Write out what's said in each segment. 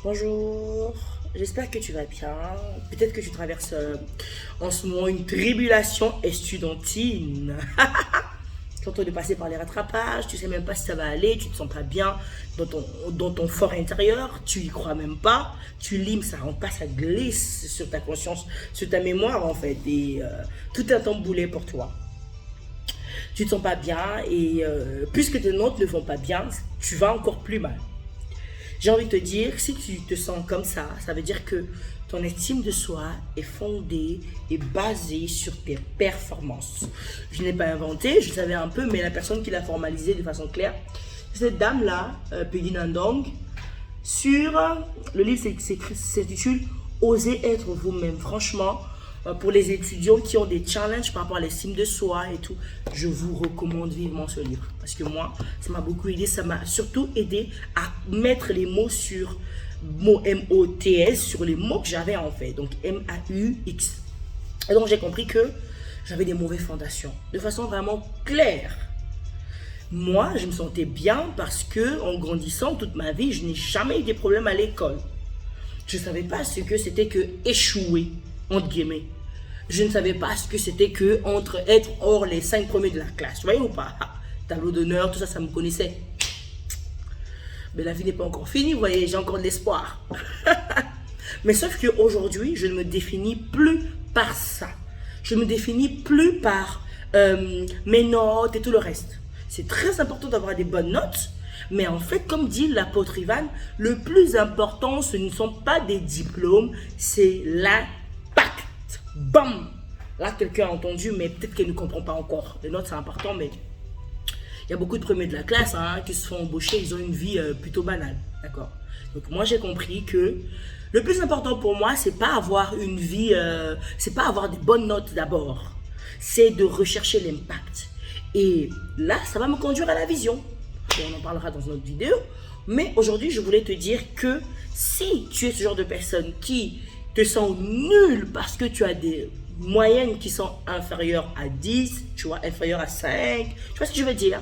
Bonjour, j'espère que tu vas bien. Peut-être que tu traverses en ce moment une tribulation estudiantine. Tu es en train de passer par les rattrapages, tu sais même pas si ça va aller, tu te sens pas bien dans ton fort intérieur, tu y crois même pas, tu lis, mais ça rentre pas, ça glisse sur ta conscience, sur ta mémoire en fait, et tout est un boulet pour toi. Tu te sens pas bien et puisque tes notes ne vont pas bien, tu vas encore plus mal. J'ai envie de te dire, si tu te sens comme ça veut dire que ton estime de soi est fondée et basée sur tes performances. Je n'ai pas inventé, je savais un peu, mais la personne qui l'a formalisé de façon claire, c'est cette dame-là, Peggy Nandong, sur le livre s'intitule Osez être vous-même. Franchement, pour les étudiants qui ont des challenges par rapport à l'estime de soi et tout, je vous recommande vivement ce livre. Parce que moi, ça m'a beaucoup aidé. Ça m'a surtout aidé à mettre les mots sur mots M-O-T-S, sur les mots que j'avais en fait. Donc M-A-U-X. Et donc j'ai compris que j'avais des mauvaises fondations. De façon vraiment claire. Moi, je me sentais bien parce que en grandissant toute ma vie, je n'ai jamais eu des problèmes à l'école. Je ne savais pas ce que c'était que échouer, entre guillemets. Je ne savais pas ce que c'était que entre être hors les 5 premiers de la classe. Vous voyez ou pas? Tableau d'honneur, tout ça, ça me connaissait. Mais la vie n'est pas encore finie, vous voyez, j'ai encore de l'espoir. Mais sauf qu'aujourd'hui, je ne me définis plus par ça. Je ne me définis plus par mes notes et tout le reste. C'est très important d'avoir des bonnes notes. Mais en fait, comme dit l'apôtre Ivan, le plus important, ce ne sont pas des diplômes, c'est l'impact. Bam! Là, quelqu'un a entendu, mais peut-être qu'elle ne comprend pas encore. Les notes, c'est important, mais il y a beaucoup de premiers de la classe qui se font embaucher, ils ont une vie plutôt banale. D'accord? Donc, moi, j'ai compris que le plus important pour moi, c'est pas avoir une vie, c'est pas avoir des bonnes notes d'abord. C'est de rechercher l'impact. Et là, ça va me conduire à la vision. Et on en parlera dans une autre vidéo. Mais aujourd'hui, je voulais te dire que si tu es ce genre de personne qui te sent nul parce que tu as des moyennes qui sont inférieures à 10, tu vois, inférieures à 5, tu vois ce que je veux dire?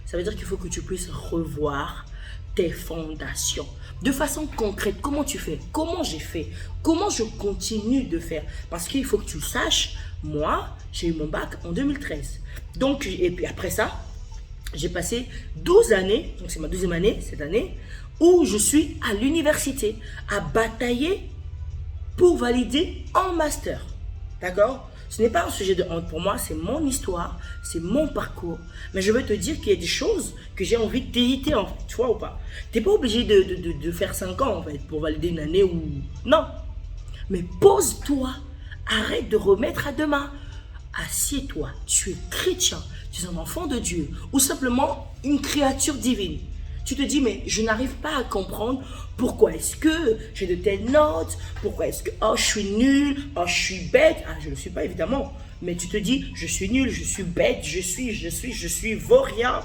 Ça veut dire qu'il faut que tu puisses revoir tes fondations. De façon concrète, comment tu fais? Comment j'ai fait? Comment je continue de faire? Parce qu'il faut que tu le saches, moi, j'ai eu mon bac en 2013. Donc, et puis après ça, j'ai passé 12 années, donc c'est ma 12e année cette année, où je suis à l'université, à batailler pour valider en master. D'accord? Ce n'est pas un sujet de honte pour moi, c'est mon histoire, c'est mon parcours. Mais je veux te dire qu'il y a des choses que j'ai envie de t'éviter, en fait, tu vois ou pas? Tu n'es pas obligé de faire 5 ans en fait pour valider une année ou... Non. Mais pose-toi, arrête de remettre à demain. Assieds-toi, tu es chrétien, tu es un enfant de Dieu ou simplement une créature divine. Tu te dis, mais je n'arrive pas à comprendre pourquoi est-ce que j'ai de telles notes, pourquoi est-ce que, oh, je suis nul, oh, je suis bête. Ah, je ne le suis pas évidemment, mais tu te dis, je suis nul, je suis bête, je suis vaurien.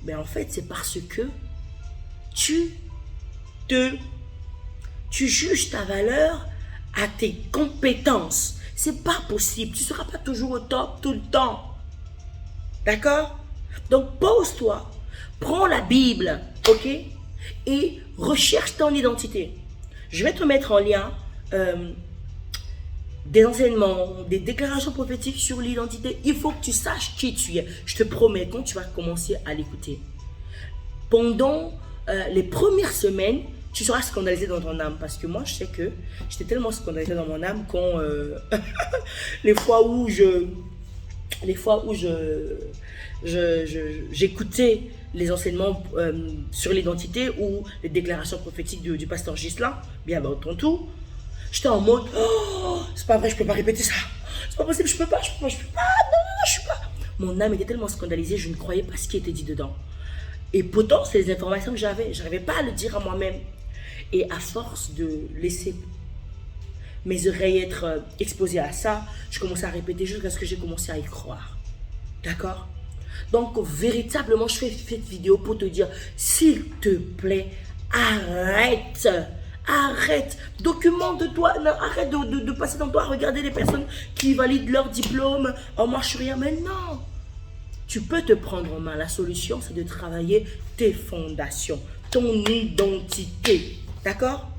Mais en fait, c'est parce que tu juges ta valeur à tes compétences. C'est pas possible, tu ne seras pas toujours au top tout le temps. D'accord? Donc pose-toi, prends la Bible, ok? Et recherche ton identité. Je vais te mettre en lien des enseignements, des déclarations prophétiques sur l'identité. Il faut que tu saches qui tu es. Je te promets, quand tu vas commencer à l'écouter, pendant les premières semaines, tu seras scandalisé dans ton âme. Parce que moi, je sais que j'étais tellement scandalisé dans mon âme quand les fois où j'écoutais les enseignements sur l'identité ou les déclarations prophétiques du pasteur Ghislain, bien about ton tout, j'étais en mode, oh, c'est pas vrai, je peux pas répéter ça, c'est pas possible, je peux pas, non, je suis pas. Mon âme était tellement scandalisée, je ne croyais pas ce qui était dit dedans. Et pourtant, c'est les informations que j'arrivais pas à le dire à moi-même. Et à force de laisser mes oreilles être exposées à ça, je commençais à répéter jusqu'à ce que j'ai commencé à y croire. D'accord? Donc, véritablement, je fais cette vidéo pour te dire, s'il te plaît, arrête. Arrête. Documente-toi. Arrête de passer ton temps à regarder les personnes qui valident leur diplôme. Oh, moi, je suis rien. Mais non. Tu peux te prendre en main. La solution, c'est de travailler tes fondations, ton identité. D'accord?